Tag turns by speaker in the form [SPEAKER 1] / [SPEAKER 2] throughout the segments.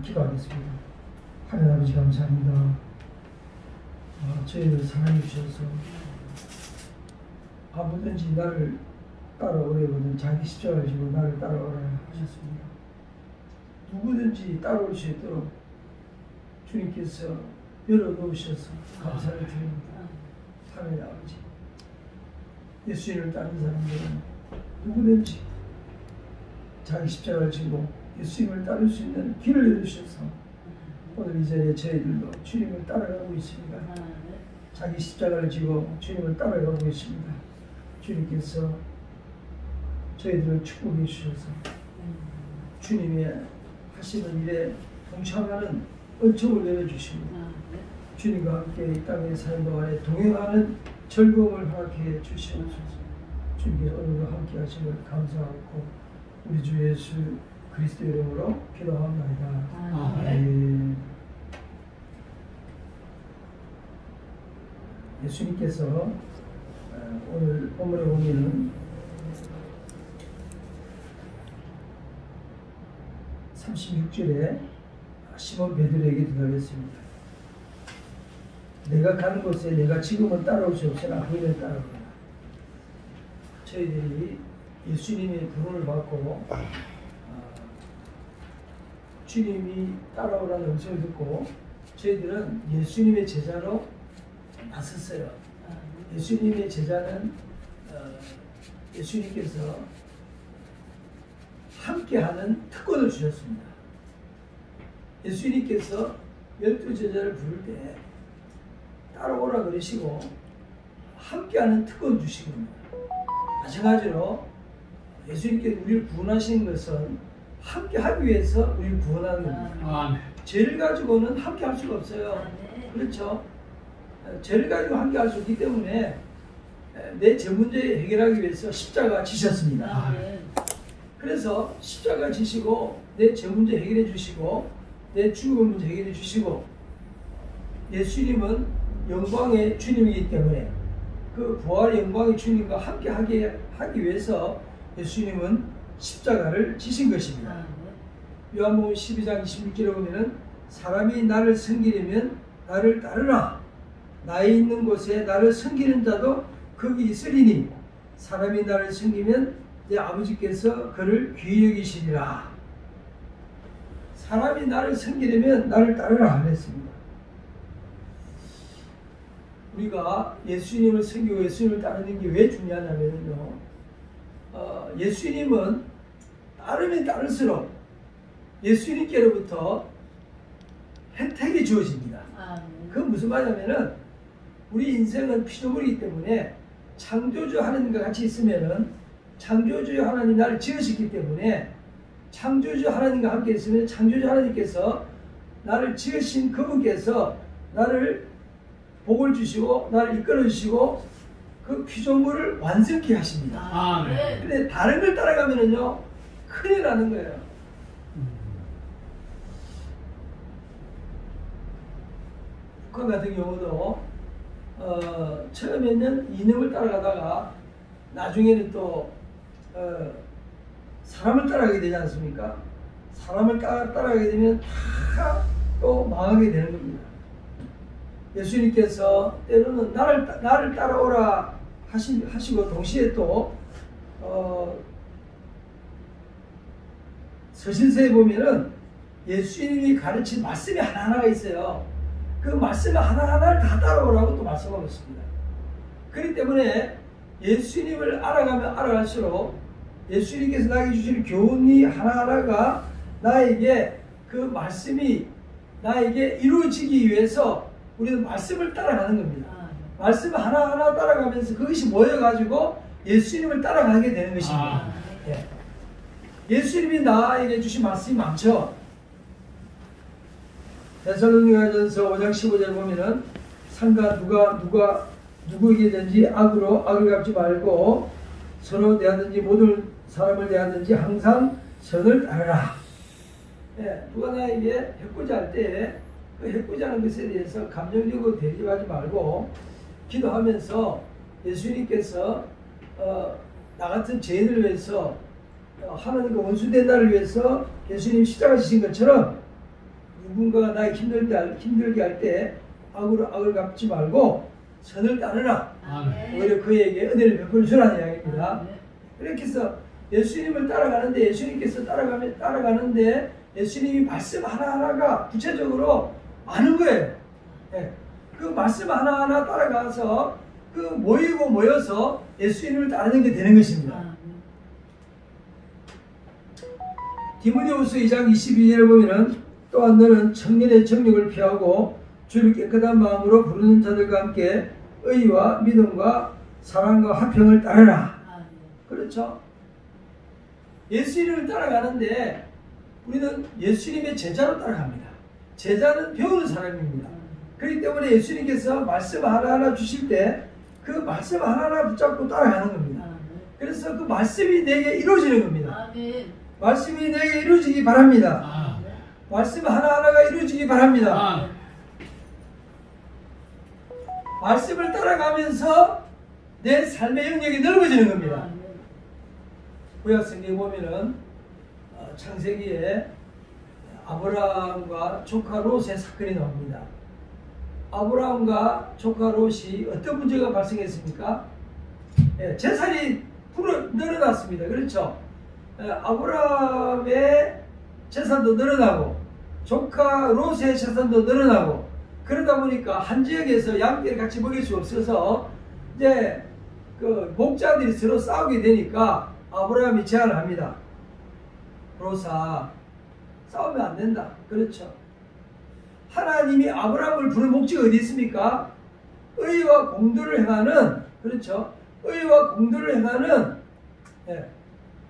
[SPEAKER 1] 기도하겠습니다. 하나님 아버지 감사합니다. 저희를 사랑해 주셔서 아무든지 나를 따라오려거든 자기 십자가를 지고 나를 따라오라 하셨습니다. 누구든지 따라올 수 있도록 주님께서 열어놓으셔서 감사를 드립니다. 하나님 아버지, 예수님을 따르는 사람들은 누구든지 자기 십자가를 지고 예수님을 따를 수 있는 길을 열어주셔서 오늘 이 자리에 저희들도 주님을 따라가고 있습니다. 자기 십자가를 지고 주님을 따라가고 있습니다. 주님께서 저희들을 축복해 주셔서 주님의 하시는 일에 동참하는 은총을 내려주시고 주님과 함께 이 땅의 삶 동안에 동행하는 즐거움을 허락해 주시옵소서. 주님께서 오늘도 함께 하심을 감사하고 우리 주 예수 그리스도 이름으로 기도합니다. 아멘. 예수님께서 오늘 본문에 보면은 36절에 시몬 베드로에게 대답했습니다. 내가 가는 곳에 내가 지금은 따라올 수 없으나 후에는 따라오라. 저희들이 예수님의 부름을 받고 주님이 따라오라는 음성을 듣고 저희들은 예수님의 제자로 나섰어요. 예수님의 제자는 예수님께서 함께하는 특권을 주셨습니다. 예수님께서 12제자를 부를 때 따라오라 그러시고 함께하는 특권을 주신 겁니다. 마찬가지로 예수님께서 우리를 구원하신 것은 함께하기 위해서 우리를 구원하는 겁니다. 죄를 가지고는 함께할 수가 없어요. 그렇죠? 죄를 가지고 함께할 수 없기 때문에 내 죄 문제 해결하기 위해서 십자가 지셨습니다. 그래서 십자가 지시고 내 죄 문제 해결해 주시고 내 죽음 문제 해결해 주시고 예수님은 영광의 주님이기 때문에 그 부활의 영광의 주님과 함께 하기 위해서 예수님은 십자가를 지신 것입니다. 요한복음 12장 26절에 보면은 사람이 나를 섬기려면 나를 따르라. 나에 있는 곳에 나를 섬기는 자도 거기 있으리니 사람이 나를 섬기면 내 아버지께서 그를 귀히 여기시리라. 사람이 나를 섬기려면 나를 따르라 그랬습니다. 우리가 예수님을 섬기고 예수님을 따르는 게 왜 중요하냐면요. 예수님은 따르면 따를수록 예수님께로부터 혜택이 주어집니다. 그건 무슨 말이냐면은 우리 인생은 피조물이기 때문에 창조주 하나님과 같이 있으면은 창조주 하나님 나를 지으셨기 때문에 창조주 하나님과 함께 있으면 창조주 하나님께서 나를 지으신 그분께서 나를 복을 주시고 나를 이끌어 주시고 그 피조물을 완성케 하십니다. 근데 다른 걸 따라가면은요 큰일 나는 거예요. 북한 같은 경우도 처음에는 이념을 따라가다가 나중에는 또 사람을 따라가게 되지 않습니까? 사람을 따라가게 되면 다 또 망하게 되는 겁니다. 예수님께서 때로는 나를 따라오라 하시고 동시에 또 서신서에 보면은 예수님이 가르친 말씀이 하나하나가 있어요. 그 말씀 하나하나를 다 따라오라고 또 말씀하고 있습니다. 그렇기 때문에 예수님을 알아가면 알아갈수록 예수님께서 나에게 주시는 교훈이 하나하나가 나에게 그 말씀이 나에게 이루어지기 위해서 우리는 말씀을 따라가는 겁니다. 말씀을 하나하나 따라가면서 그것이 모여가지고 예수님을 따라가게 되는 것입니다. 예수님이 주신 말씀이 많죠. 데살로니가전서 5장 15절 보면은 상가 누구에게든지 악을 갚지 말고 서로 대하든지 모든 사람을 대하든지 항상 선을 따르라. 누가 나에게 해코지할 때 그 해코지하는 것에 대해서 감정적으로 대립하지 말고 기도하면서 예수님께서 나 같은 죄인을 위해서 하나님과 원수된 나를 위해서 예수님이 십자가 지신 것처럼 누군가가 나에게 힘들게 할 때 악을 갚지 말고 선을 따르라. 오히려 그에게 은혜를 베풀어 주라는 이야기입니다. 그렇게 해서 예수님을 따라가는데 예수님께서 따라가는데 예수님이 말씀 하나하나가 구체적으로 아는 거예요. 네. 그 말씀 하나하나 따라가서 그 모여서 예수님을 따르는 게 되는 것입니다. 디모데후서 2장 22절에 보면은 또한 너는 청년의 정욕을 피하고 주를 깨끗한 마음으로 부르는 자들과 함께 의와 믿음과 사랑과 화평을 따르라. 그렇죠? 예수님을 따라가는데 우리는 예수님의 제자로 따라갑니다. 제자는 배우는 사람입니다. 그렇기 때문에 예수님께서 말씀 하나하나 주실 때 그 말씀 하나하나 붙잡고 따라가는 겁니다. 그래서 그 말씀이 내게 이루어지는 겁니다. 말씀이 내게 이루어지기 바랍니다. 말씀 하나하나가 이루어지기 바랍니다. 말씀을 따라가면서 내 삶의 영역이 넓어지는 겁니다. 구약성경에 보면은 창세기에 아브라함과 조카 롯의 사건이 나옵니다. 아브라함과 조카 롯이 어떤 문제가 발생했습니까? 재산이 늘어났습니다. 그렇죠? 아브라함의 재산도 늘어나고 조카 롯의 재산도 늘어나고 그러다 보니까 한 지역에서 양떼를 같이 먹일 수 없어서 이제 그 목자들이 서로 싸우게 되니까 아브라함이 제안을 합니다. 롯아, 싸우면 안 된다. 그렇죠? 하나님이 아브라함을 부른 목적이 어디 있습니까? 의와 공도를 행하는, 그렇죠? 의와 공도를 행하는,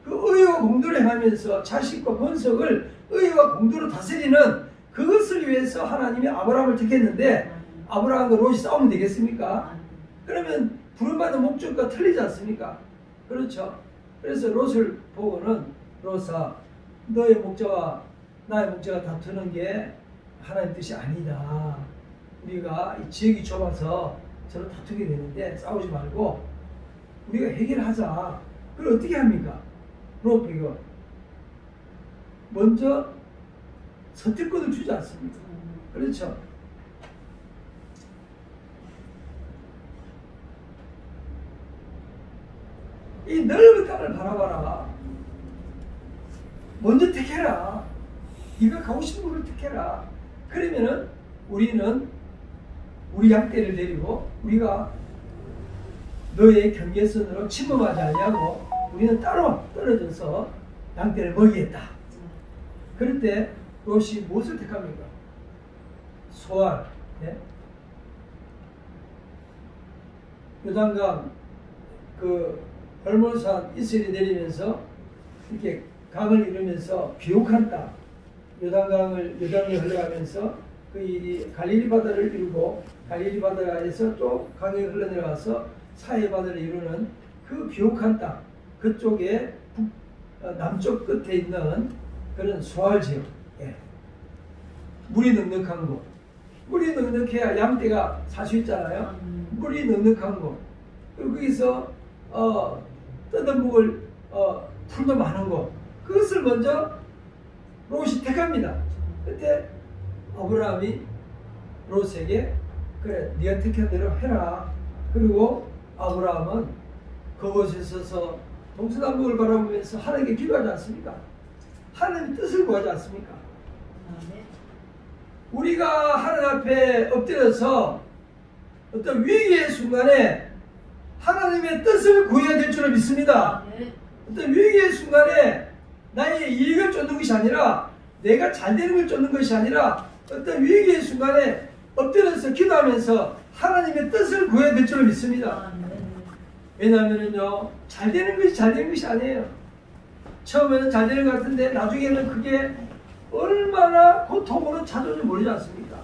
[SPEAKER 1] 그 의와 공도를 행하면서 자식과 번석을 의와 공도로 다스리는 그것을 위해서 하나님이 아브라함을 택했는데 아브라함과 롯이 싸우면 되겠습니까? 그러면 부름받은 목적과 틀리지 않습니까? 그렇죠? 그래서 롯을 보고는 롯아, 너의 목자와 나의 목자가 다투는 게 하나님 뜻이 아니다. 우리가 이 지역이 좁아서 서로 다투게 되는데 싸우지 말고 우리가 해결하자. 그걸 어떻게 합니까? 롯 이거 먼저 선택권을 주지 않습니까? 그렇죠? 이 넓은 땅을 바라봐라. 먼저 택해라. 네가 가고 싶은 곳을 택해라. 그러면은 우리는 우리 양떼를 데리고 우리가 너의 경계선으로 침범하지 아니하고 우리는 따로 떨어져서 양떼를 먹이겠다. 그럴 때 롯이 무엇을 택합니까? 소알. 요단강 그 헐몬산 이슬이 내리면서 이렇게 강을 이루면서 비옥한 땅, 요단강이 흘러가면서 그 갈릴리 바다를 이루고 갈릴리 바다에서 또 강이 흘러내려와서 사해 바다를 이루는 그 비옥한 땅, 그쪽에 남쪽 끝에 있는 그런 소알 지역, 물이 넉넉한 곳, 물이 넉넉해야 양떼가 살 수 있잖아요. 물이 넉넉한 곳, 그리고 거기서 뜯어먹을 풀도 많은 곳, 그것을 먼저 롯이 택합니다. 그때 아브라함이 롯에게 그래 네가 택한 대로 해라. 그리고 아브라함은 그곳에 서서 동서남북을 바라보면서 하나님께 기도하지 않습니까? 하나님의 뜻을 구하지 않습니까? 우리가 하나님 앞에 엎드려서 어떤 위기의 순간에 하나님의 뜻을 구해야 될 줄을 믿습니다. 어떤 위기의 순간에 나의 이익을 쫓는 것이 아니라 내가 잘 되는 걸 쫓는 것이 아니라 어떤 위기의 순간에 엎드려서 기도하면서 하나님의 뜻을 구해야 될 줄을 믿습니다. 왜냐하면요, 잘 되는 것이 아니에요. 처음에는 잘 되는 것 같은데 나중에는 그게 얼마나 고통으로 찾아오는지 모르지 않습니까?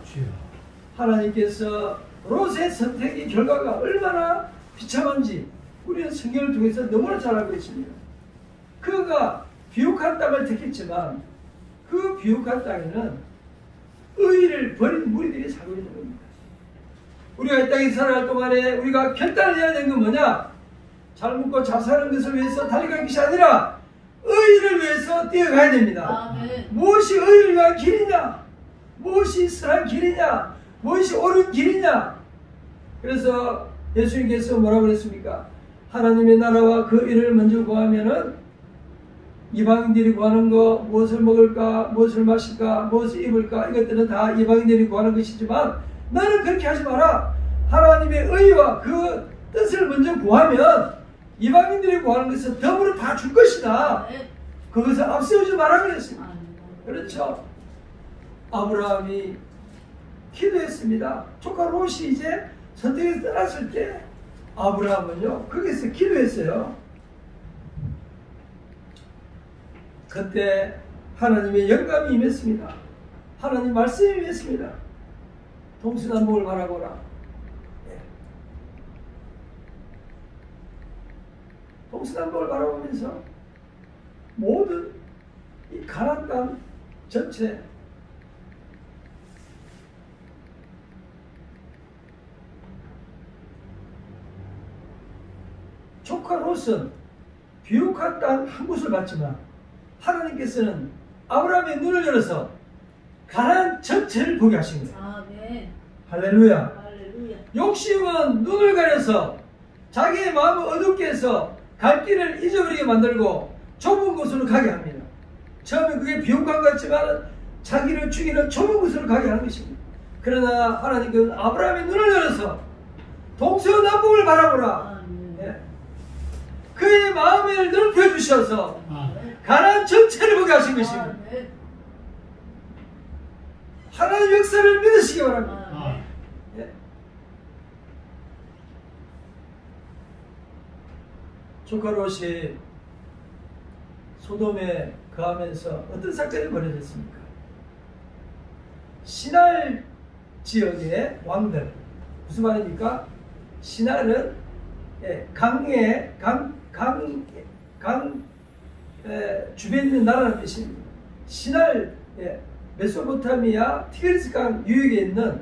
[SPEAKER 1] 하나님께서 롯의 선택의 결과가 얼마나 비참한지 우리는 성경을 통해서 너무나 잘 알고 있습니다. 그가 비옥한 땅을 택했지만 그 비옥한 땅에는 의를 버린 무리들이 살고 있는 겁니다. 우리가 이 땅에 살아갈 동안에 우리가 결단을 해야 되는 건 뭐냐? 잘 먹고 잘 사는 것을 위해서 달려가는 것이 아니라 의를 위해서 뛰어가야 됩니다. 무엇이 의를 위한 길이냐? 무엇이 선한 길이냐? 무엇이 옳은 길이냐? 그래서 예수님께서 뭐라고 그랬습니까? 하나님의 나라와 그 일을 먼저 구하면은 이방인들이 구하는 거, 무엇을 먹을까, 무엇을 마실까, 무엇을 입을까, 이것들은 다 이방인들이 구하는 것이지만 너는 그렇게 하지 마라. 하나님의 의와 그 뜻을 먼저 구하면 이방인들이 구하는 것은 더불어 다 줄 것이다. 그것을 앞세우지 마라 그랬습니다. 그렇죠. 아브라함이 기도했습니다. 조카 롯이 이제 선택에서 떠났을 때 아브라함은요 거기서 기도했어요. 그때 하나님의 영감이 임했습니다. 하나님 말씀이 임했습니다. 동서남북을 바라보라. 동서남북을 바라보면서 모든 이 가나안 땅 전체 조카 롯은 비옥한 땅 한 곳을 봤지만 하나님께서는 아브라함의 눈을 열어서 가나안 전체를 보게 하신 거예요.
[SPEAKER 2] 아멘.
[SPEAKER 1] 할렐루야.
[SPEAKER 2] 할렐루야.
[SPEAKER 1] 욕심은 눈을 가려서 자기의 마음을 어둡게 해서 갈 길을 잊어버리게 만들고 좁은 곳으로 가게 합니다. 처음에 그게 비옥한 것 같지만 자기를 죽이는 좁은 곳으로 가게 하는 것입니다. 그러나 하나님께서는 아브라함의 눈을 열어서 동서남북을 바라보라. 네. 그의 마음을 넓혀주셔서 가나안 전체를 보게 하신 것입니다. 하나님의 역사를 믿으시기 바랍니다. 네. 조카 롯이 소돔에 거하면서 어떤 사건이 벌어졌습니까? 시날 지역의 왕들, 무슨 말입니까? 시날은 강의 주변에 있는 나라는 뜻입니다. 시날 메소포타미아 티그리스 강 유역에 있는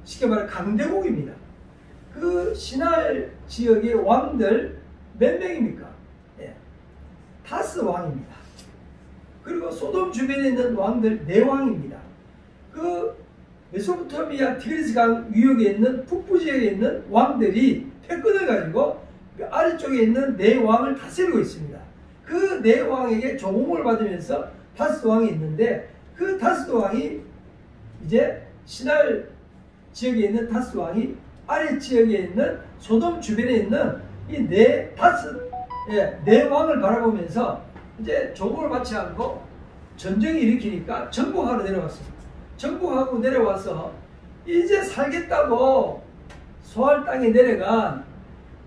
[SPEAKER 1] 쉽게 말해 강대국입니다. 그 시날 지역의 왕들 몇 명입니까? 다스 왕입니다. 그리고 소돔 주변에 있는 왕들 4왕입니다. 그 메소포타미아 티그리스 강 유역에 있는 북부 지역에 있는 왕들이 패권을 가지고 그 아래쪽에 있는 4왕을 다스리고 있습니다. 그 4왕에게 조공을 받으면서 다스 왕이 있는데 그 다스 왕이 이제 시날 지역에 있는 다스 왕이 아래 지역에 있는 소돔 주변에 있는 이 4왕을 바라보면서 이제 조공을 받지 않고 전쟁을 일으키니까 정복하러 내려왔습니다. 정복하고 내려와서 이제 살겠다고 소할 땅에 내려간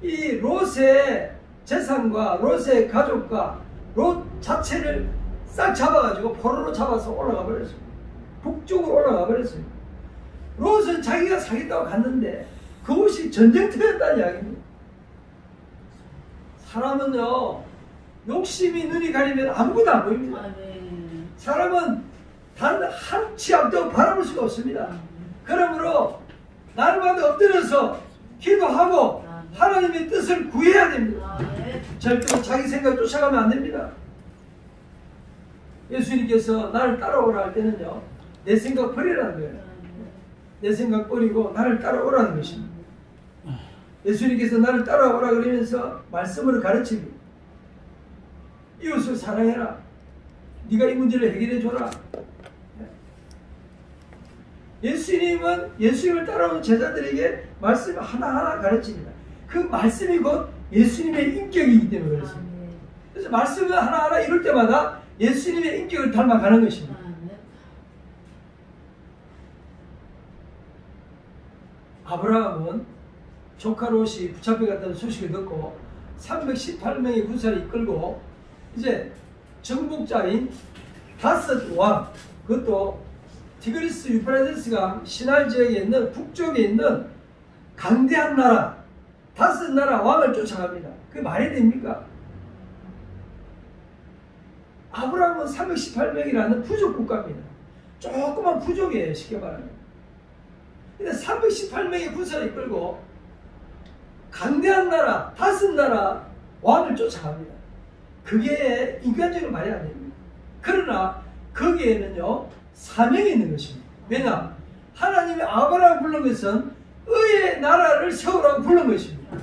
[SPEAKER 1] 이 롯의 재산과 롯의 가족과 롯 자체를 싹 잡아가지고 포로로 잡아서 올라가 버렸습니다. 북쪽으로 올라가 버렸습니다. 롯은 자기가 살겠다고 갔는데 그곳이 전쟁터였다는 이야기입니다. 사람은요 욕심이 눈이 가리면 아무것도 안 보입니다. 사람은 단 한 치 앞도 바라볼 수가 없습니다. 그러므로 날마다 엎드려서 기도하고 하나님의 뜻을 구해야 됩니다. 절대로 자기 생각 쫓아가면 안 됩니다. 예수님께서 나를 따라오라 할 때는요 내 생각 버리라는 거예요. 내 생각 버리고 나를 따라오라는 것입니다. 예수님께서 나를 따라오라 그러면서 말씀으로 가르칩니다. 이웃을 사랑해라. 네가 이 문제를 해결해 줘라. 예수님은 예수님을 따라오는 제자들에게 말씀을 하나하나 가르칩니다. 그 말씀이 곧 예수님의 인격이기 때문에 그렇습니다. 그래서 말씀을 하나하나 이룰 때마다 예수님의 인격을 닮아가는 것입니다. 아브라함은 조카 롯이 붙잡혀갔다는 소식을 듣고 318명의 군사를 이끌고 이제 정복자인 다섯 왕, 그것도 티그리스 유프라테스강 시날 지역에 있는 북쪽에 있는 강대한 나라, 다섯 나라 왕을 쫓아갑니다. 그게 말이 됩니까? 아브라함은 318명이라는 부족 국가입니다. 조그만 부족이에요, 쉽게 말하면. 근데 318명의 군사를 이끌고 강대한 나라, 다섯 나라 왕을 쫓아갑니다. 그게 인간적으로 말이 안 됩니다. 그러나 거기에는요 사명이 있는 것입니다. 왜냐? 하나님이 아브라함을 부른 것은 의의 나라를 세우라고 부른 것입니다.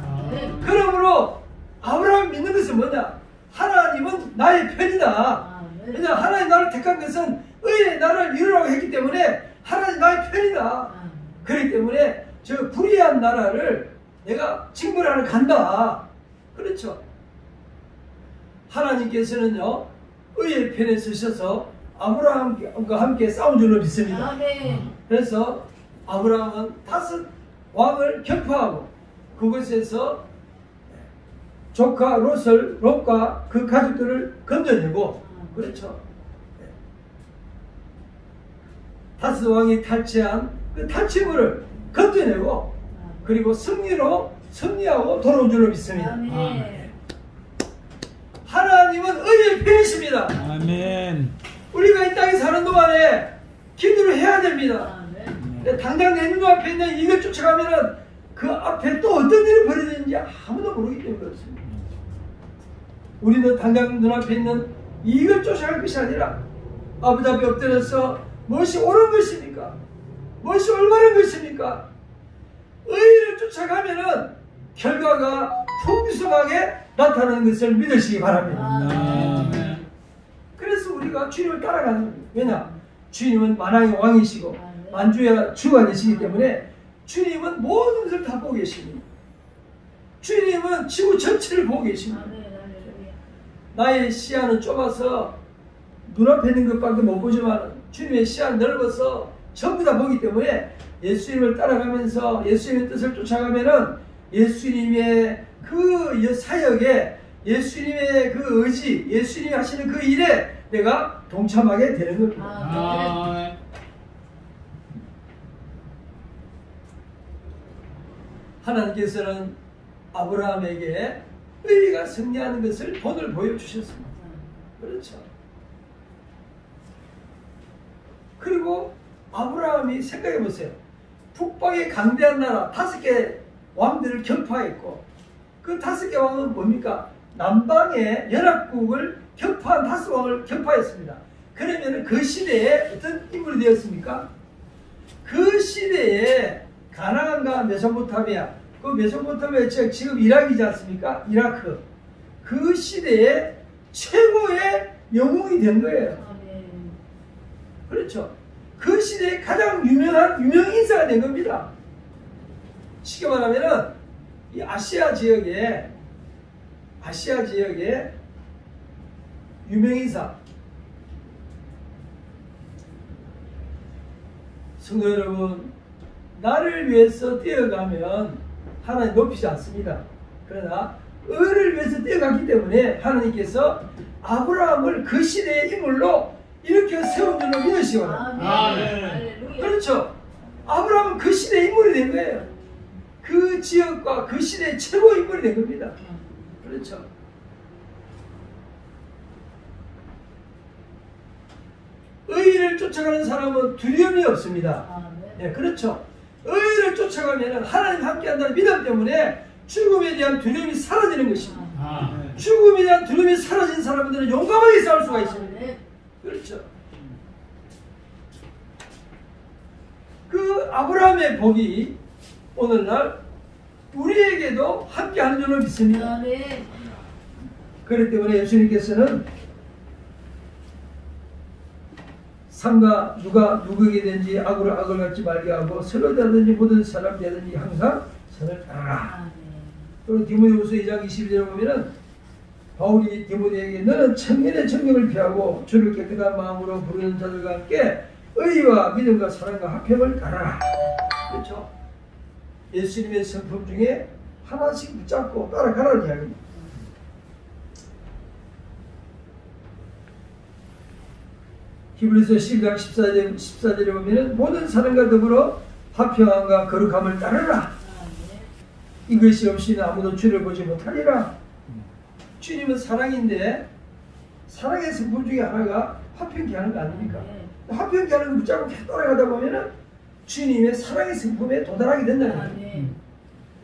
[SPEAKER 1] 그러므로 아브라함을 믿는 것은 뭐냐? 하나님은 나의 편이다. 왜냐? 하나님 나를 택한 것은 의의 나라를 이루라고 했기 때문에 하나님 나의 편이다. 그렇기 때문에 저 불의한 나라를 내가 징벌하러 간다. 그렇죠. 하나님께서는요, 의의 편에 서셔서 아브라함과 함께 싸운 줄로 믿습니다. 그래서 아브라함은 다섯 왕을 격파하고 그곳에서 조카 롯과 그 가족들을 건져내고, 그렇죠. 다섯 왕이 탈취한 그 탈취물을 건져내고, 그리고 승리하고 돌아온 줄로 믿습니다. 하나님은 의의 편이십니다.
[SPEAKER 2] 아멘.
[SPEAKER 1] 우리가 이 땅에 사는 동안에 기도를 해야 됩니다. 당장 내 눈앞에 있는 이걸 쫓아가면은 그 앞에 또 어떤 일이 벌어지는지 아무도 모르기 때문에 그렇습니다. 우리는 당장 눈앞에 있는 이걸 쫓아갈 것이 아니라 아버지 앞에 엎드려서 무엇이 옳은 것입니까? 무엇이 올바른 것입니까? 의를 쫓아가면은 결과가 풍성하게 나타나는 것을 믿으시기 바랍니다. 그래서 우리가 주님을 따라가는 겁니다. 왜냐? 주님은 만왕의 왕이시고 만주의 주가 되시기 때문에 주님은 모든 것을 다 보고 계십니다. 주님은 지구 전체를 보고 계십니다. 나의 시야는 좁아서 눈앞에 있는 것밖에 못 보지만 주님의 시야는 넓어서 전부 다 보기 때문에 예수님을 따라가면서 예수님의 뜻을 쫓아가면은 예수님의 그 사역에, 예수님의 그 의지, 예수님이 하시는 그 일에 내가 동참하게 되는 겁니다. 하나님께서는 아브라함에게 의리가 승리하는 것을 본을 보여주셨습니다. 그렇죠. 그리고 아브라함이 생각해 보세요. 북방의 강대한 나라 5개 왕들을 격파했고, 그 5개 왕은 뭡니까? 남방의 연합국을 격파한 5왕을 격파했습니다. 그러면 그 시대에 어떤 인물이 되었습니까? 그 시대에 가나안과 메소포타미아, 그 메소포타미아 지금 이라크이지 않습니까? 이라크. 그 시대에 최고의 영웅이 된 거예요. 그렇죠. 그 시대에 가장 유명한 유명인사가 된 겁니다. 쉽게 말하면은 이 아시아 지역에 유명인사, 성도 여러분, 나를 위해서 뛰어가면 하나님 높이지 않습니다. 그러나 의를 위해서 뛰어갔기 때문에 하나님께서 아브라함을 그 시대의 인물로 이렇게 세운 줄로 믿으시기 바랍니다. 그렇죠. 아브라함은 그 시대의 인물이 된 거예요. 그 지역과 그 시대의 최고 인물이 된 겁니다. 그렇죠. 의를 쫓아가는 사람은 두려움이 없습니다. 네, 그렇죠. 의를 쫓아가면 하나님 함께한다는 믿음 때문에 죽음에 대한 두려움이 사라지는 것입니다. 죽음에 대한 두려움이 사라진 사람들은 용감하게 싸울 수가 있습니다. 그렇죠. 그 아브라함의 복이 오늘날 우리에게도 함께하는 줄로 믿습니다. 그렇기 때문에 예수님께서는 삼가 누가 누구에게든지 악으로 악을 갚지 말게 하고 서로 대하든지 모든 사람 대하든지 항상 선을 따르라. 그리고 디모데후서 2장 22절에 보면은 바울이 디모데에게 너는 천년의 정욕을 피하고 주를 깨끗한 마음으로 부르는 자들과 함께 의와 믿음과 사랑과 화평을 따르라. 그렇죠. 예수님의 성품 중에 하나씩 붙잡고 따라가라는 이야기입니다. 히브리서 12장 14절에 보면 모든 사람과 더불어 화평함과 거룩함을 따르라. 이것이 없이는 아무도 주를 보지 못하리라. 주님은 사랑인데 사랑의 성품 중에 하나가 화평케 하는 거 아닙니까? 화평케 하는 거 붙잡고 계속 따라가다 보면은 주님의 사랑의 성품에 도달하게 된다는 거예요.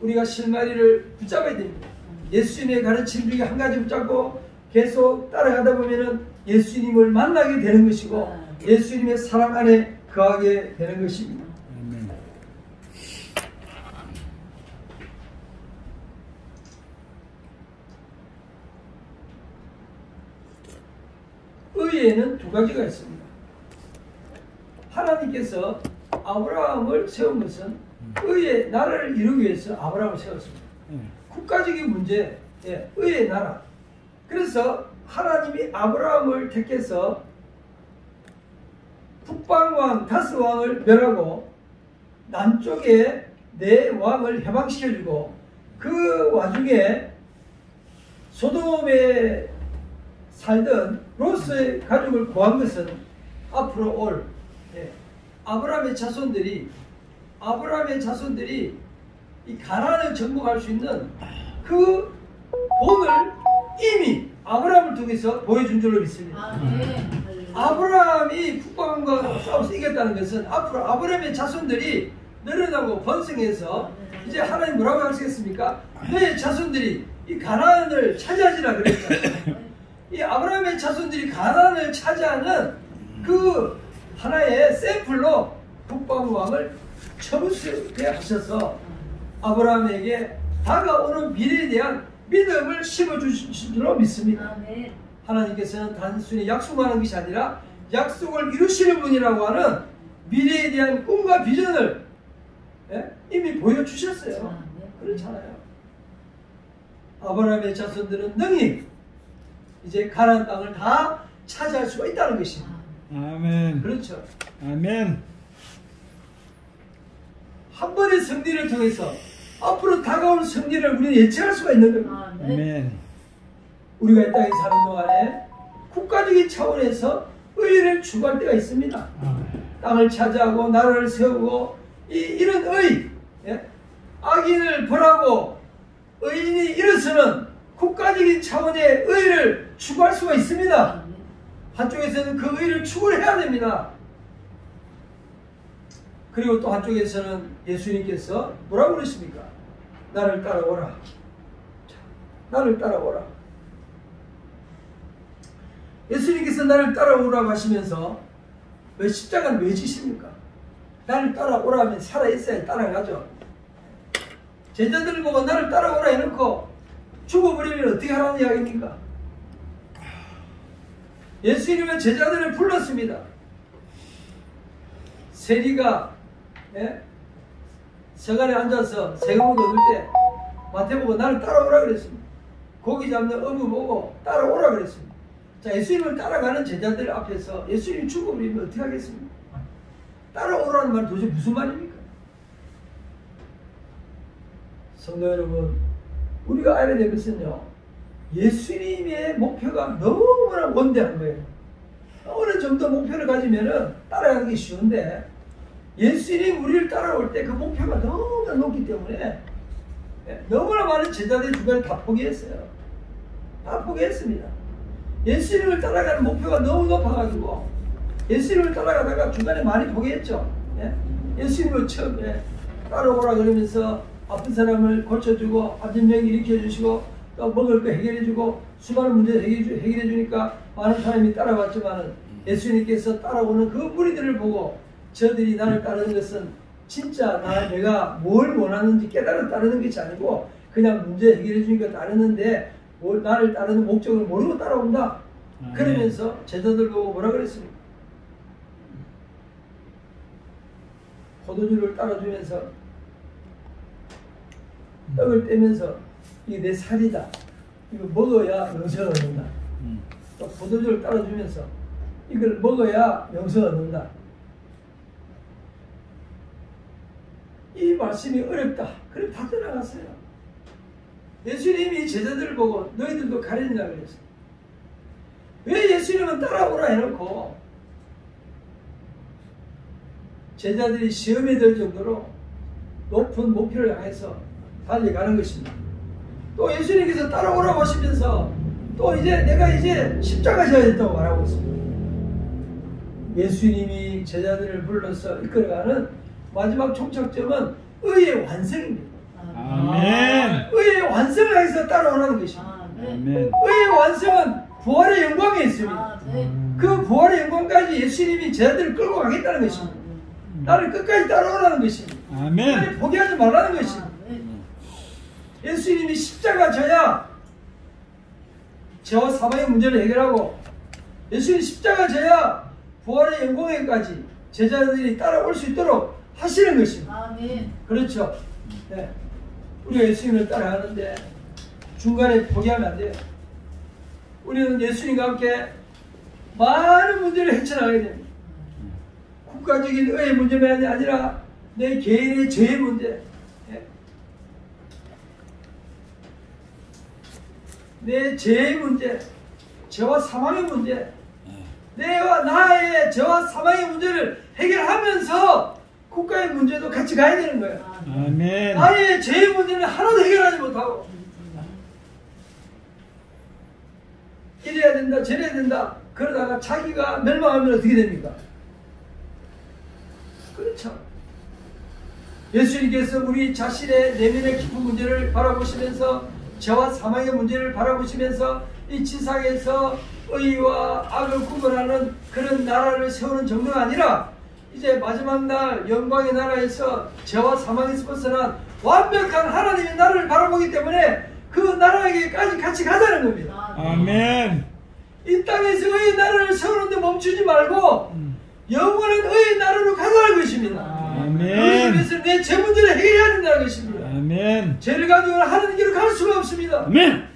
[SPEAKER 1] 우리가 실마리를 붙잡아야 됩니다. 예수님의 가르침 중에 한 가지 붙잡고 계속 따라가다 보면은 예수님을 만나게 되는 것이고 예수님의 사랑 안에 거하게 되는 것입니다.
[SPEAKER 2] 아멘.
[SPEAKER 1] 의에는 두 가지가 있습니다. 하나님께서 아브라함을 세운 것은 의의 나라를 이루기 위해서 아브라함을 세웠습니다. 국가적인 문제, 의의 나라. 그래서 하나님이 아브라함을 택해서 북방왕 다스 왕을 멸하고 남쪽에 네 왕을 해방시켜주고 그 와중에 소돔에 살던 롯의 가족을 구한 것은 앞으로 올 아브라함의 자손들이 이 가나안을 정복할 수 있는 그 본을 이미 아브라함을 통해서 보여준 줄로 믿습니다. 아브라함이 북방과 싸워서 이겼다는 것은 앞으로 아브라함의 자손들이 늘어나고 번성해서 이제 하나님 뭐라고 하시겠습니까? 내 자손들이 이 가나안을 차지하지라 그랬잖아요. 이 아브라함의 자손들이 가나안을 차지하는 그 하나의 샘플로 북방왕을 처분하게 하셔서 아브라함에게 다가오는 미래에 대한 믿음을 심어주신 줄로 믿습니다. 하나님께서는 단순히 약속하는 것이 아니라 약속을 이루시는 분이라고 하는 미래에 대한 꿈과 비전을 이미 보여주셨어요. 그렇잖아요. 아브라함의 자손들은 능히 이제 가나안 땅을 다 차지할 수가 있다는 것입니다.
[SPEAKER 2] 아멘.
[SPEAKER 1] 그렇죠.
[SPEAKER 2] 아멘.
[SPEAKER 1] 한 번의 승리를 통해서 앞으로 다가올 승리를 우리는 예측할 수가 있는 겁니다.
[SPEAKER 2] 아멘.
[SPEAKER 1] 우리가 이 땅에 사는 동안에 국가적인 차원에서 의를 추구할 때가 있습니다. 땅을 차지하고 나라를 세우고 이런 의, 악인을 벌하고 의인이 일어서는 국가적인 차원의 의를 추구할 수가 있습니다. 한쪽에서는 그 의를 추구를 해야 됩니다. 그리고 또 한쪽에서는 예수님께서 뭐라고 그러십니까? 나를 따라오라. 나를 따라오라. 예수님께서 나를 따라오라고 하시면서 왜 십자가는 왜 지십니까? 나를 따라오라 하면 살아있어야 따라가죠. 제자들을 보고 나를 따라오라 해놓고 죽어버리면 어떻게 하라는 이야기입니까? 예수님은 제자들을 불렀습니다. 세리가 세간에 앉아서 세금을 거둘 때 마태복음 나를 따라오라 그랬습니다. 고기 잡는 어부 보고 따라오라 그랬습니다. 자, 예수님을 따라가는 제자들 앞에서 예수님이 죽어버리면 어떻게 하겠습니까? 따라오라는 말은 도대체 무슨 말입니까? 성도 여러분, 우리가 알아야 될 것은요, 예수님의 목표가 너무나 원대한 거예요. 어느 정도 목표를 가지면은 따라가는 게 쉬운데, 예수님 우리를 따라올 때 그 목표가 너무나 높기 때문에 너무나 많은 제자들이 중간에 다 포기했어요. 다 포기했습니다. 예수님을 따라가는 목표가 너무 높아가지고 예수님을 따라가다가 중간에 많이 포기했죠. 예수님을 처음에 따라오라 그러면서 아픈 사람을 고쳐주고 안전병 일으켜주시고 또 먹을 거 해결해주고 수많은 문제를 해결해주니까 많은 사람이 따라왔지만은 예수님께서 따라오는 그 무리들을 보고 저들이 나를 따르는 것은 진짜 내가 뭘 원하는지 깨달아 따르는 것이 아니고 그냥 문제 해결해주니까 따르는데 나를 따르는 목적을 모르고 따라온다. 그러면서 제자들 보고 뭐라 그랬습니까? 포도주를 따라주면서 떡을 떼면서 이게 내 살이다. 이거 먹어야 영생을 얻는다. 또 포도주를 따라주면서 이걸 먹어야 영생을 얻는다. 이 말씀이 어렵다. 그럼 다 떠나갔어요. 예수님이 제자들을 보고 너희들도 가리느냐 그랬어요. 왜 예수님은 따라오라 해놓고 제자들이 시험에 들 정도로 높은 목표를 향해서 달려가는 것입니다. 또 예수님께서 따라오라고 하시면서 또 이제 내가 이제 십자가 져야 된다고 말하고 있습니다. 예수님이 제자들을 불러서 이끌어가는 마지막 종착점은 의의 완성입니다.
[SPEAKER 2] 아멘.
[SPEAKER 1] 의의 완성을 해서 따라오라는 것입니다.
[SPEAKER 2] 아멘.
[SPEAKER 1] 의의 완성은 부활의 영광에 있습니다. 그 부활의 영광까지 예수님이 제자들을 끌고 가겠다는 것입니다. 나를 끝까지 따라오라는 것입니다.
[SPEAKER 2] 아멘.
[SPEAKER 1] 나를 포기하지 말라는 것입니다. 예수님이 십자가 져야 죄와 사망의 문제를 해결하고, 예수님이 십자가 져야 부활의 영광에까지 제자들이 따라올 수 있도록 하시는 것입니다.
[SPEAKER 3] 아멘.
[SPEAKER 1] 그렇죠. 네. 우리가 예수님을 따라가는데 중간에 포기하면 안 돼요. 우리는 예수님과 함께 많은 문제를 헤쳐나가야 됩니다. 국가적인 의의 문제만이 아니라 내 개인의 죄의 문제, 내 죄의 문제, 죄와 사망의 문제, 내와 나의 죄와 사망의 문제를 해결하면서 국가의 문제도 같이 가야 되는 거예요.
[SPEAKER 2] 아멘.
[SPEAKER 1] 나의 죄의 문제는 하나도 해결하지 못하고 이래야 된다 저래야 된다 그러다가 자기가 멸망하면 어떻게 됩니까? 그렇죠. 예수님께서 우리 자신의 내면의 깊은 문제를 바라보시면서 죄와 사망의 문제를 바라보시면서 이 지상에서 의와 악을 구분하는 그런 나라를 세우는 정도가 아니라 이제 마지막 날 영광의 나라에서 죄와 사망에서 벗어난 완벽한 하나님의 나라를 바라보기 때문에 그 나라에게까지 같이 가자는 겁니다.
[SPEAKER 2] 아멘.
[SPEAKER 1] 이 땅에서 의의 나라를 세우는데 멈추지 말고 영원한 의의 나라로 가자는 것입니다.
[SPEAKER 2] 아멘.
[SPEAKER 1] 그래서 내 죄 문제를 해결해야 된다는 것입니다.
[SPEAKER 2] 아멘.
[SPEAKER 1] 죄를 가지고는 하나님께로 갈 수가 없습니다.
[SPEAKER 2] 아멘.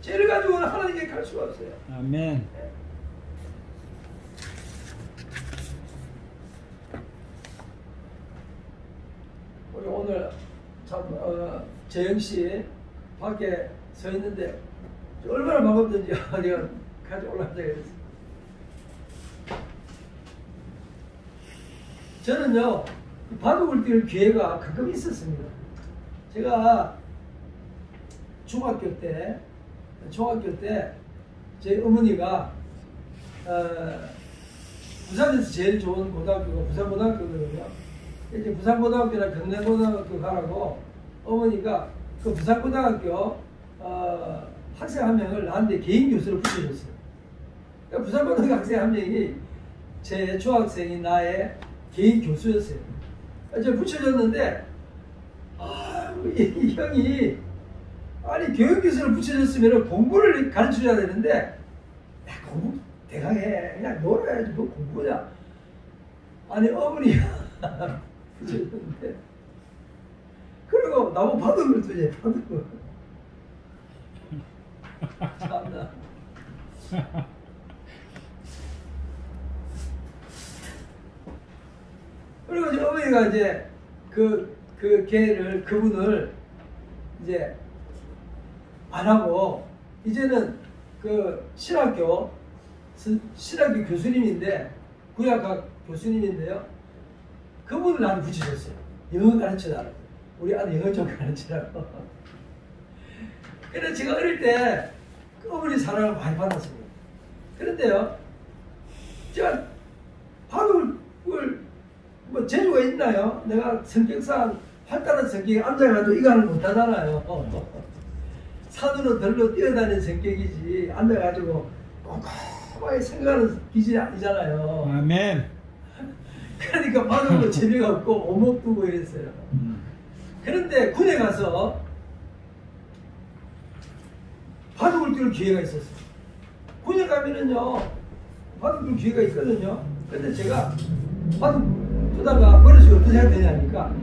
[SPEAKER 1] 죄를 가지고는 하나님께 갈 수가 없어요.
[SPEAKER 2] 아멘.
[SPEAKER 1] 우리 오늘 참 재영씨 밖에 서 있는데 얼마나 반갑던지 내가 같이 올라가자 그랬어요. 저는요 바둑을 뛸 기회가 가끔 있었습니다. 제가 중학교 때 제 어머니가 부산에서 제일 좋은 고등학교가 부산고등학교거든요. 이제 부산고등학교나 경남고등학교 가라고 어머니가 그 부산고등학교 학생 한 명을 나한테 개인 교수로 붙여줬어요. 그러니까 부산고등학교 학생 한 명이 제 중학생인 나의 개인 교수였어요. 제가 붙여줬는데 이 형이 아니 교육교수를 붙여줬으면 공부를 가르쳐줘야 되는데 야 공부 대강 해 그냥 놀아야지 뭐 공부냐. 아니 어머니가 붙여줬는데 그리고 나무 바둑을 두지 바둑을 참나. 그리고 이제 어머니가 이제 그분을 이제 안 하고 이제는 그 신학교 교수님인데 구약학 교수님인데요. 그분을 나한테 붙여줬어요. 영어 가르쳐달라고. 우리 아들 영어 좀 가르치라고. 그래서 제가 어릴 때 어머니 사랑을 많이 받았습니다. 그런데요, 제가 바둑을 뭐 재주가 있나요? 내가 성격상 활달한 성격에 앉아가지고 이거 하는 거 못하잖아요. 산으로 들로 뛰어다니는 성격이지 앉아가지고 꼼꼼하게 생각하는 기질이 아니잖아요.
[SPEAKER 2] 아멘.
[SPEAKER 1] 그러니까 바둑도 재미가 없고 오목 두고 이랬어요. 그런데 군에 가서 바둑을 뛸 기회가 있었어요. 군에 가면은요 바둑 뛸 기회가 있거든요. 근데 제가 바둑 두다가 머릿속에 어떻게 생각되냐니까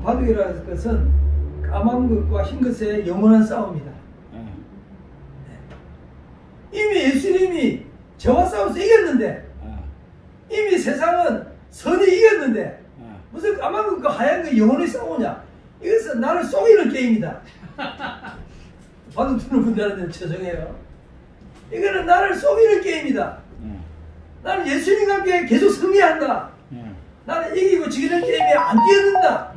[SPEAKER 1] 바둑이라는 것은 까만 것과 흰 것의 영원한 싸움이다. 이미 예수님이 저와 싸워서 이겼는데 이미 세상은 선이 이겼는데 무슨 까만 것과 하얀 것 영원히 싸우냐. 이것은 나를 속이는 게임이다. 바둑 두는 분들한테 죄송해요. 이거는 나를 속이는 게임이다. 나는 예수님과 함께 계속 승리한다. 나는 이기고 지기는 게임에 안 뛰어든다.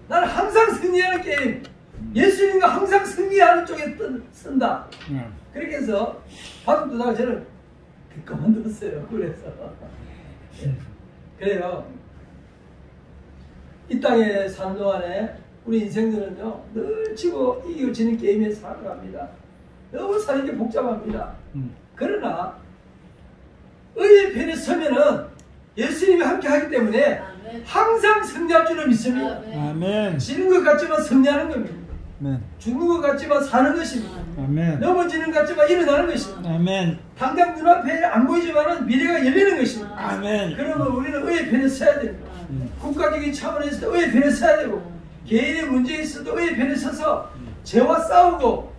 [SPEAKER 1] 나는 항상 승리하는 게임. 예수님과 항상 승리하는 쪽에 쓴다. 그렇게 해서 바둑 두다가 저는 그만뒀어요. 그래서 그래요. 이 땅에 사는 동안에 우리 인생들은요 늘 지고 이기고 지는 게임에 살아갑니다. 너무 사는 게 복잡합니다. 그러나 의의 편에 서면은 예수님이 함께 하기 때문에
[SPEAKER 3] 아멘.
[SPEAKER 1] 항상 승리할 줄을 믿습니다.
[SPEAKER 2] 아멘.
[SPEAKER 1] 지는 것 같지만 승리하는 겁니다.
[SPEAKER 2] 아멘.
[SPEAKER 1] 죽는 것 같지만 사는 것입니다.
[SPEAKER 2] 아멘.
[SPEAKER 1] 넘어지는 것 같지만 일어나는 것입니다.
[SPEAKER 2] 아멘.
[SPEAKER 1] 당장 눈앞에 안 보이지만 미래가 열리는 것입니다.
[SPEAKER 2] 아멘.
[SPEAKER 1] 그러면 우리는 의의 편에 서야 됩니다. 국가적인 차원에서도 의의 편에 서야 되고 개인의 문제에 있어도 의의 편에 서서 죄와 싸우고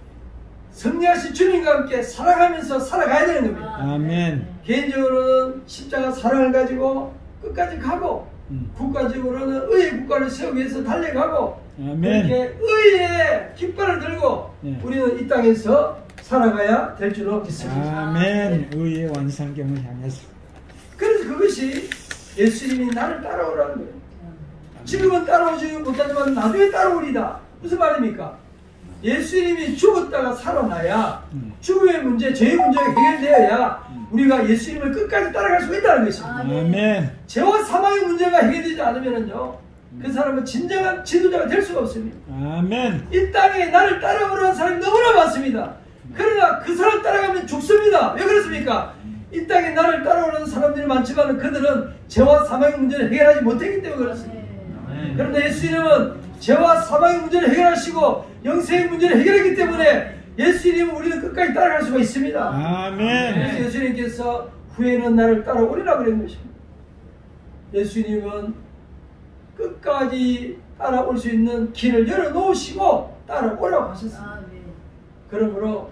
[SPEAKER 1] 승리하신 주님과 함께 살아가면서 살아가야 되는 겁니다.
[SPEAKER 2] 아멘.
[SPEAKER 1] 개인적으로는 십자가 사랑을 가지고 끝까지 가고 국가적으로는 의의 국가를 세우기 위해서 달려가고
[SPEAKER 2] 아멘.
[SPEAKER 1] 그렇게 의의 깃발을 들고
[SPEAKER 2] 네.
[SPEAKER 1] 우리는 이 땅에서 살아가야 될 줄로 믿습니다.
[SPEAKER 2] 아멘. 의의 완성경을 향해서.
[SPEAKER 1] 그래서 그것이 예수님이 나를 따라오라는 거예요. 지금은 따라오지 못하지만 나중에 따라오리다. 무슨 말입니까? 예수님이 죽었다가 살아나야 죽음의 문제, 죄의 문제가 해결되어야 우리가 예수님을 끝까지 따라갈 수 있다는 것입니다.
[SPEAKER 2] 아멘.
[SPEAKER 1] 죄와 사망의 문제가 해결되지 않으면요, 그 사람은 진정한 지도자가 될 수가 없습니다.
[SPEAKER 2] 아멘.
[SPEAKER 1] 이 땅에 나를 따라오라는 사람이 너무나 많습니다. 그러나 그 사람 따라가면 죽습니다. 왜 그렇습니까? 이 땅에 나를 따라오는 사람들이 많지만 그들은 죄와 사망의 문제를 해결하지 못했기 때문에 그렇습니다. 그런데 예수님은 죄와 사망의 문제를 해결하시고 영생의 문제를 해결했기 때문에 예수님은 우리는 끝까지 따라갈 수가 있습니다.
[SPEAKER 2] 아멘.
[SPEAKER 1] 그래서 예수님께서 후에는 나를 따라오리라 그런 것입니다. 예수님은 끝까지 따라올 수 있는 길을 열어놓으시고 따라오라고 하셨습니다. 그러므로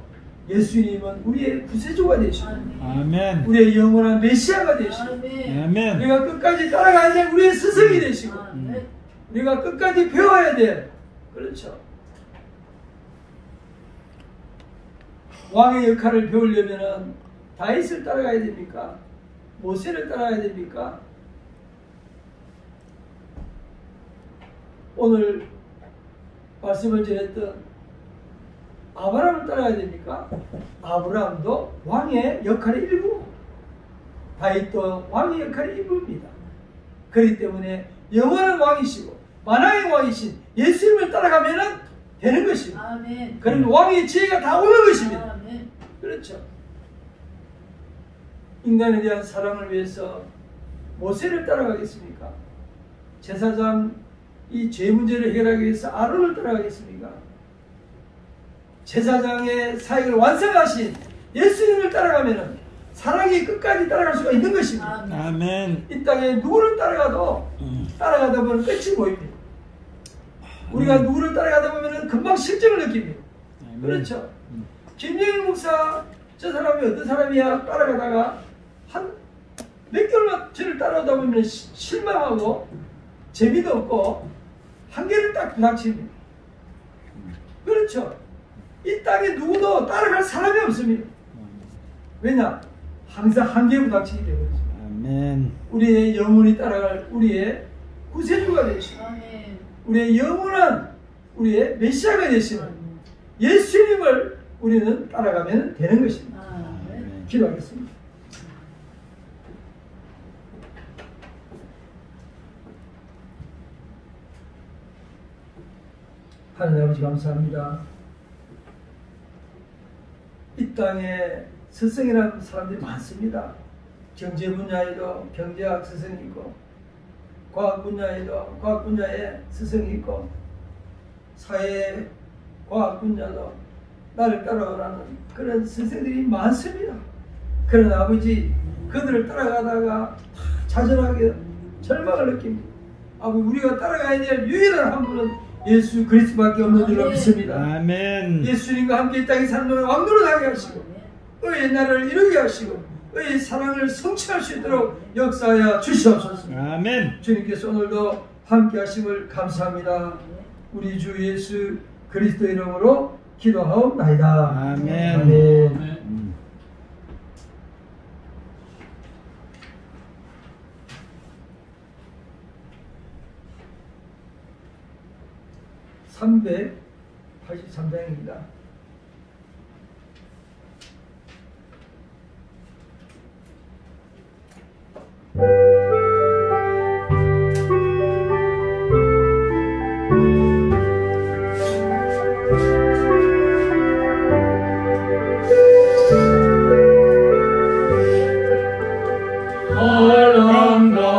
[SPEAKER 1] 예수님은 우리의 구세주가 되시고
[SPEAKER 2] 아멘.
[SPEAKER 1] 우리의 영원한 메시아가 되시고
[SPEAKER 2] 아멘.
[SPEAKER 1] 우리가 끝까지 따라가야 될 우리의 스승이 되시고 우리가 끝까지 배워야 될, 그렇죠, 왕의 역할을 배우려면 다윗을 따라가야 됩니까? 모세를 따라가야 됩니까? 오늘 말씀을 전했던 아브라함을 따라가야 됩니까? 아브라함도 왕의 역할의 일부, 다윗도 왕의 역할의 일부입니다. 그렇기 때문에 영원한 왕이시고 만왕의 왕이신 예수님을 따라가면 되는 것입니다.
[SPEAKER 3] 아멘.
[SPEAKER 1] 그러면 왕의 지혜가 다 오는 것입니다.
[SPEAKER 3] 아멘.
[SPEAKER 1] 그렇죠. 인간에 대한 사랑을 위해서 모세를 따라가겠습니까? 제사장 이 죄 문제를 해결하기 위해서 아론을 따라가겠습니까? 제사장의 사역을 완성하신 예수님을 따라가면 사랑이 끝까지 따라갈 수가 있는 것입니다.
[SPEAKER 2] 아멘.
[SPEAKER 1] 이 땅에 누구를 따라가도 따라가다 보면 끝이 보입니다. 우리가 누구를 따라가다 보면 금방 실증을 느낍니다. 그렇죠. 김영일 목사, 저 사람이 어떤 사람이야 따라가다가 한 몇 개월만 저를 따라오다 보면 실망하고 재미도 없고 한계를 딱 부닥칩니다. 그렇죠. 이 땅에 누구도 따라갈 사람이 없습니다. 왜냐? 항상 한계에 부닥치기 때문에.
[SPEAKER 2] 아멘.
[SPEAKER 1] 우리의 영혼이 따라갈 우리의 구세주가 되시고 우리의 영원한 우리의 메시아가 되시는 예수님을 우리는 따라가면 되는 것입니다. 기도하겠습니다. 하나님 아버지 감사합니다. 이 땅에 스승이라는 사람들이 많습니다. 경제 분야에도 경제학 스승이 있고 과학 분야에도 과학 분야에 스승이 있고 사회 과학 분야도 나를 따라오라는 그런 스승들이 많습니다. 그러나 아버지 그들을 따라가다가 좌절하게 절망을 느낍니다. 아버지 우리가 따라가야 될 유일한 한 분은 예수 그리스도밖에 없는 줄로 믿습니다.
[SPEAKER 2] 아멘.
[SPEAKER 1] 예수님과 함께 이 땅에 사는 동안 왕노릇하게 하시고 의의 나라를 이루게 하시고 의의 사랑을 성취할 수 있도록 역사하여 주시옵소서.
[SPEAKER 2] 아멘.
[SPEAKER 1] 주님께서 오늘도 함께 하심을 감사합니다. 우리 주 예수 그리스도 이름으로 기도하옵나이다.
[SPEAKER 2] 아멘.
[SPEAKER 1] 아멘. (383장입니다)
[SPEAKER 2] 홀로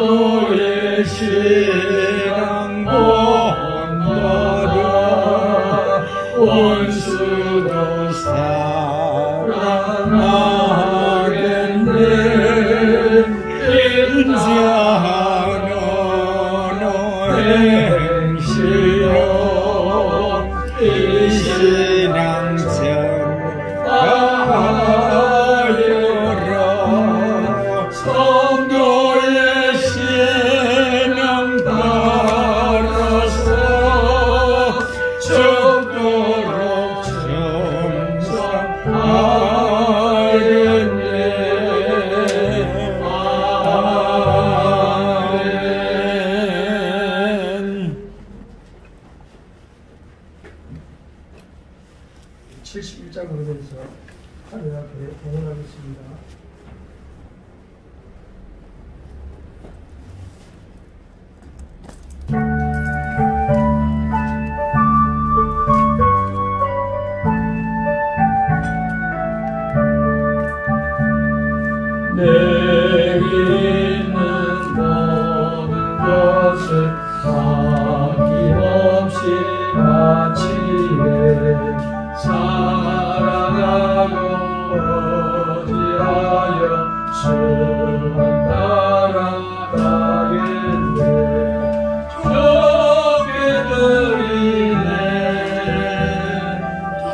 [SPEAKER 2] 성도의 신앙 본받아 원수도 사랑하겠네. 인자하는 행실로 이 신앙 전하여라. 성도의 신앙 따라서 죽도록 정성하겠네. 아멘.
[SPEAKER 1] 71장으로 돼서 하늘 앞에 봉헌하겠습니다.
[SPEAKER 2] 내게 있는 모든 것을 아낌없이 바치네. 사랑하고 어지하여 주만 따라가겠네. 좋게 드리네.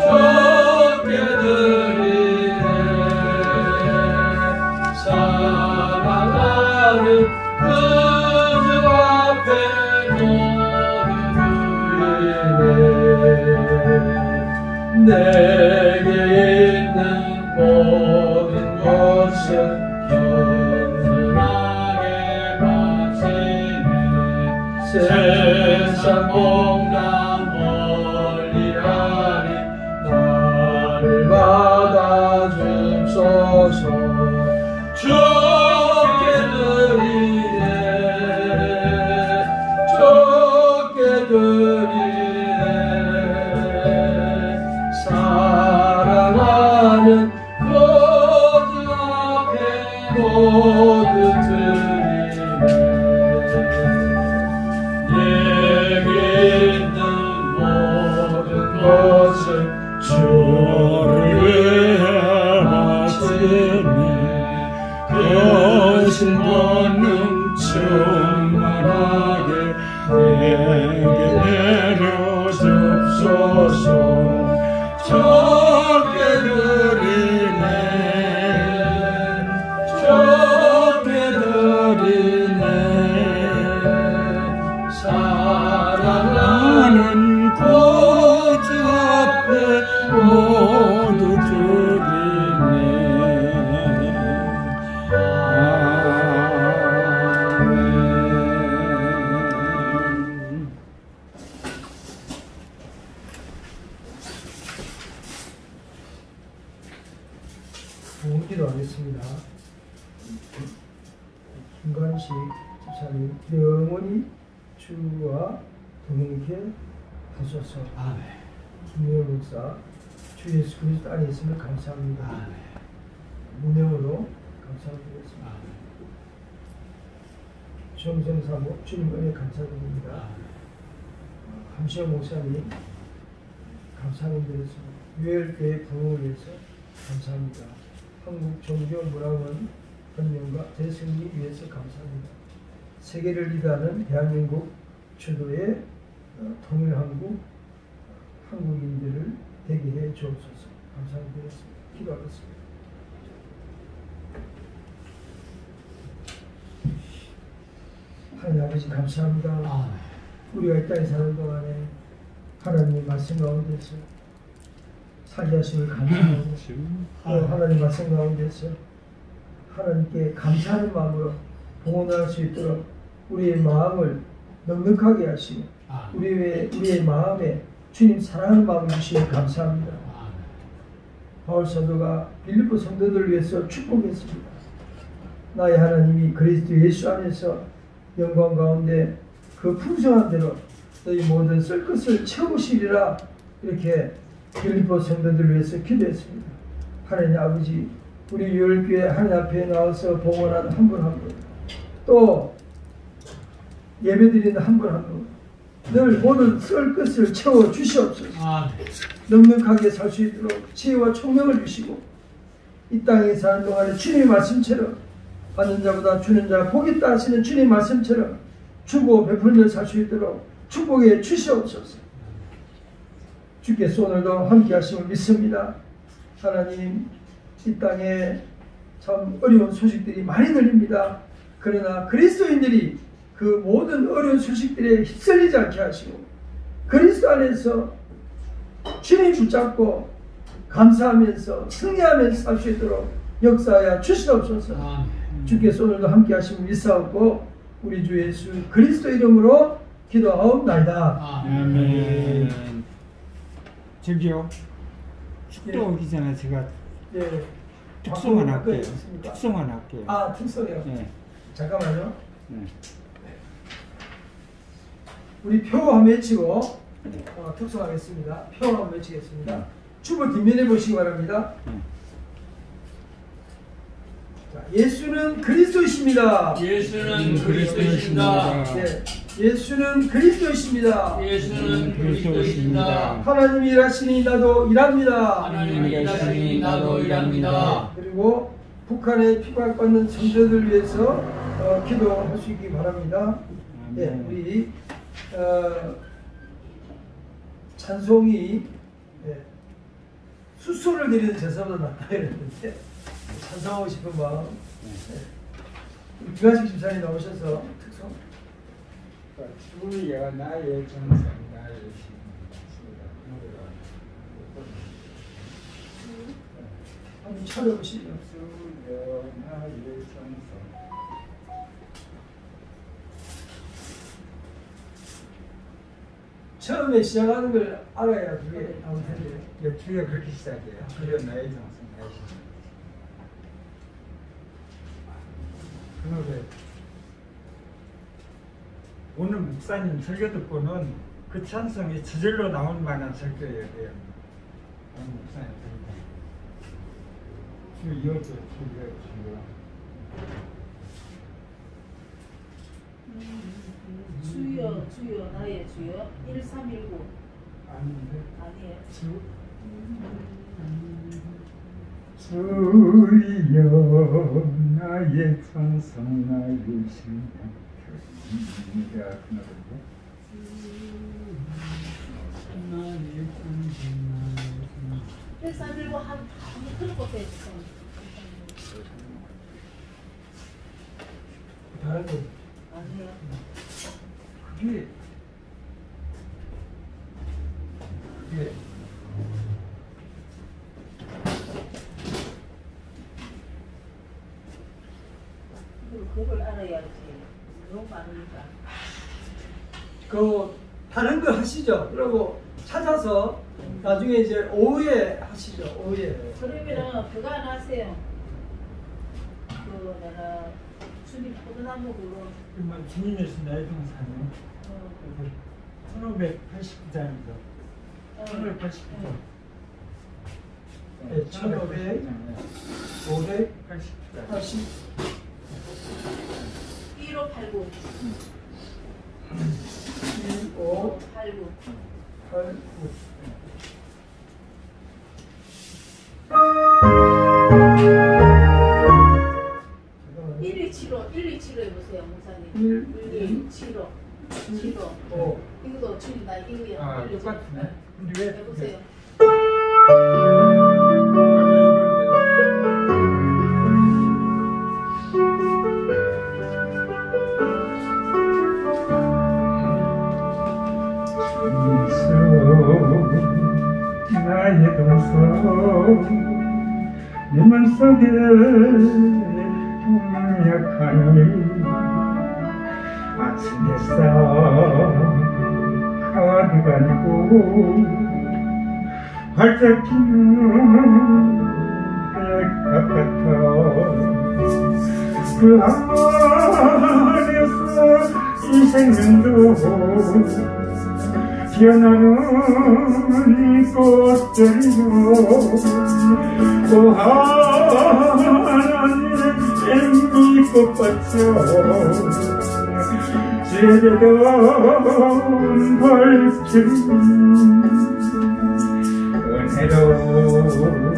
[SPEAKER 2] 좋게 드리네. 사랑하는 그 주 앞에 모든 드리네. 내게 있는 모든 것은 겸손하게 바치네. 세상 공간 멀리하니 나를 받아주소서. 좋게 드리네. 좋게 드리네. 사랑하는 거주 앞에 모두 드리네. 내게 있는 모든 것을 주를 위해 바치네. 거신 권능 충만하게 내게 내려주소서. 좋게 드리네. 좋게 드리네. 사랑하는 구주 앞에 모두 드리네. 아멘.
[SPEAKER 1] 봉헌기도 하겠습니다. 김관식 집사님, 영원히 주와 동행케 하소서.
[SPEAKER 2] 아멘.
[SPEAKER 1] 김명호 목사, 주 예수 그리스도 안에 있음을 감사합니다.
[SPEAKER 2] 아멘.
[SPEAKER 1] 무명으로 감사드리겠습니다. 정성사모 주님 은혜 감사드립니다. 함시영 목사님 감사드리겠습니다. 유엘교회 부흥을 위해서 감사합니다. 한국 종교문화원 번영과 대승리 위해서 감사합니다. 세계를 리드하는 대한민국 주도의 통일한국 한국인들을 되게 해 주옵소서. 감사드리겠습니다. 기도하겠습니다. 하나님 아버지 감사합니다. 우리가 이 땅에 사는 동안에 하나님의 말씀 가운데서 살게 하심을 감사하고 또 하나님 말씀 가운데서 하나님께 감사하는 마음으로 봉헌할 수 있도록 우리의 마음을 넉넉하게 하시고 우리의 마음에 주님 사랑하는 마음을 주시니 감사합니다. 바울 사도가 빌립보 성도들을 위해서 축복했습니다. 나의 하나님이 그리스도 예수 안에서 영광 가운데 그 풍성한 대로 너희 모든 쓸 것을 채우시리라, 이렇게 빌립보 성도들을 위해서 기도했습니다. 하나님 아버지, 우리 유월교회 하나님 앞에 나와서 봉헌한 한 분 한 분, 또 예배드리는 한 분 한 분 늘 모든 썰 것을 채워 주시옵소서.
[SPEAKER 2] 아멘.
[SPEAKER 1] 넉넉하게 살 수 있도록 지혜와 총명을 주시고 이 땅에 사는 동안에 주님의 말씀처럼 받는 자보다 주는 자 복이 있다 하시는 주님의 말씀처럼 주고 베풀며 살 수 있도록 축복해 주시옵소서. 주께서 오늘도 함께 하심을 믿습니다. 하나님, 이 땅에 참 어려운 소식들이 많이 들립니다. 그러나 그리스도인들이 그 모든 어려운 소식들에 휩쓸리지 않게 하시고 그리스도 안에서 주님 붙잡고 감사하면서 승리하면서 살 수 있도록 역사하여 주시옵소서. 주께서 오늘도 함께 하심을 믿사옵고 우리 주 예수 그리스도 이름으로 기도하옵나이다.
[SPEAKER 2] 아멘. 저기요, 축도 오기 전에 제가
[SPEAKER 1] 예.
[SPEAKER 2] 특성만 할게요. 특성만 할게요.
[SPEAKER 1] 아, 특성이요?
[SPEAKER 2] 네.
[SPEAKER 1] 잠깐만요.
[SPEAKER 2] 네.
[SPEAKER 1] 우리 표 한번 외치고 특성하겠습니다. 표 한번 외치겠습니다. 주보 뒷면에 보시기 바랍니다. 자, 예수는 그리스도이십니다.
[SPEAKER 3] 예수는 그리스도이십니다.
[SPEAKER 1] 네, 예수는 그리스도이십니다.
[SPEAKER 3] 예수는 그리스도이십니다.
[SPEAKER 1] 하나님이 일하시니 나도 일합니다.
[SPEAKER 3] 하나님이 일하시니 나도 일합니다.
[SPEAKER 1] 그리고 북한에 피박받는 성도들 위해서 기도할 수 있기 바랍니다. 네, 우리 찬송이 수소를 드리는 제사보다 낫다 이랬는데 찬송하고 싶은 마음. 우리 김하식 집사님 나오셔서 특성.
[SPEAKER 2] 주여 나의 정성 나의 신.
[SPEAKER 1] 한번 찾아보시죠.
[SPEAKER 2] 주여 나의 정성.
[SPEAKER 1] 처음에 시작하는 걸 알아야 그게 나올 텐데.
[SPEAKER 2] 예, 주여 그렇게 시작해요. 주여 나의 정성 나의 신. 그 노래 오늘 목사님 설교 듣고는 그 찬송이 저절로 나올 만한 설교예요. 오늘 목사님 설교. 주여 주여.
[SPEAKER 4] 주여 주여 나의 주여 1319
[SPEAKER 2] 아닌데.
[SPEAKER 4] 아니에요.
[SPEAKER 2] 주여 나의 정성 나의 신. 내가 그 노래인데.
[SPEAKER 4] 1319 한 그런 것도 해주세요.
[SPEAKER 1] 다른 거.
[SPEAKER 4] 아니에요.
[SPEAKER 1] 그게
[SPEAKER 4] 그걸 알아야지. 너무 많으니까.
[SPEAKER 1] 그 다른 거 하시죠. 그리고 찾아서 나중에 이제 오후에 하시죠. 오후에.
[SPEAKER 4] 그러면은 그거 하나 하세요. 그 내가 주님 포도나무 그거
[SPEAKER 2] 정말 주님이신 나의 동산이요. 1589장이죠. 1589장.
[SPEAKER 1] 네, 1589장.
[SPEAKER 4] 1589 1589 1275 해보세요, 목사님. 1275 이것도 주님 나 이거야.
[SPEAKER 2] 아, 똑같네. 근데 왜?
[SPEAKER 4] 해보세요.
[SPEAKER 2] 나의 동서 내 맘속에 동약하니 아침 햇살 가득 안고 활짝 피는 백합 같아 그 안에서 이 생명도 피어나는 꽃들이요 또 하나님 엠미 꽃밭이요 지혜로운 벌침 은혜로운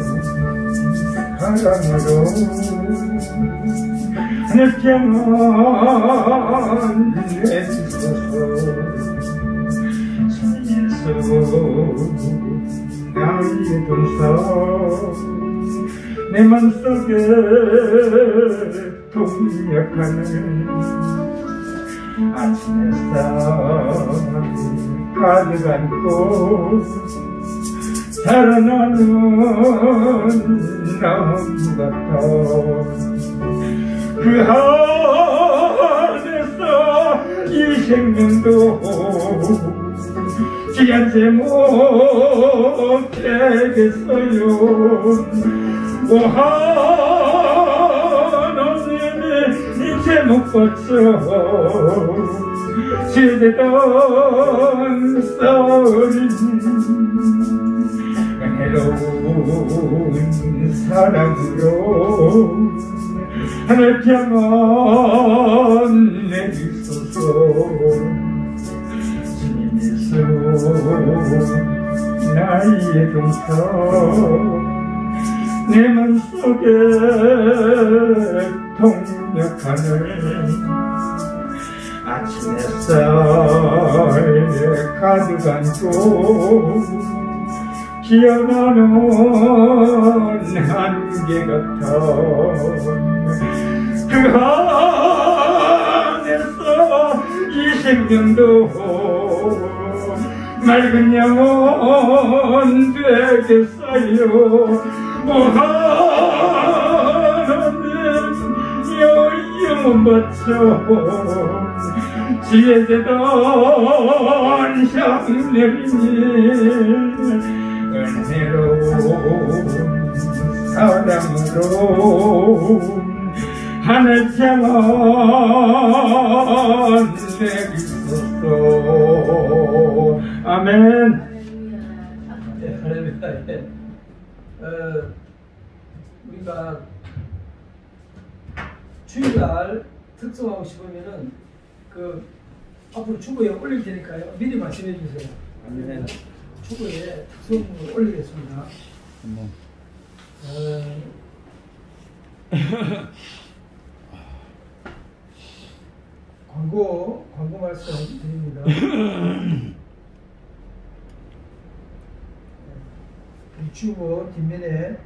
[SPEAKER 2] 사랑으로 하늘 평안 내주소서 예수 나의 동서 내 맘속에 동력하는 아침 햇살 가득 안고 자라나는 나무 같아 그 안에서 이 생명도 귀한 제목 되겠어요 오 하나님이 이 제목 받쳐 지대던 싸우리 은혜로운 사랑으로 하늘 평안 내주소서 주님 예수 나의 동서 내 맘속에 동력하는 아침 햇살 가득 안고 피어나는 한개 같아 그 안에서 이 생명도 맑은 영혼 되겠어요 오 하나님 영혼 바쳐 지혜되던 향내리니 은혜로운 사랑으로 하늘 평안 내주소서 아멘.
[SPEAKER 1] 네, 할렐루야. 예. 우리가 주일날 특송하고 싶으면은 그 앞으로 주보에 올릴 테니까요. 미리 말씀해 주세요.
[SPEAKER 3] 아멘.
[SPEAKER 1] 주보에 특송을 올리겠습니다. 광고 말씀 드립니다. 이 주보 뒷면에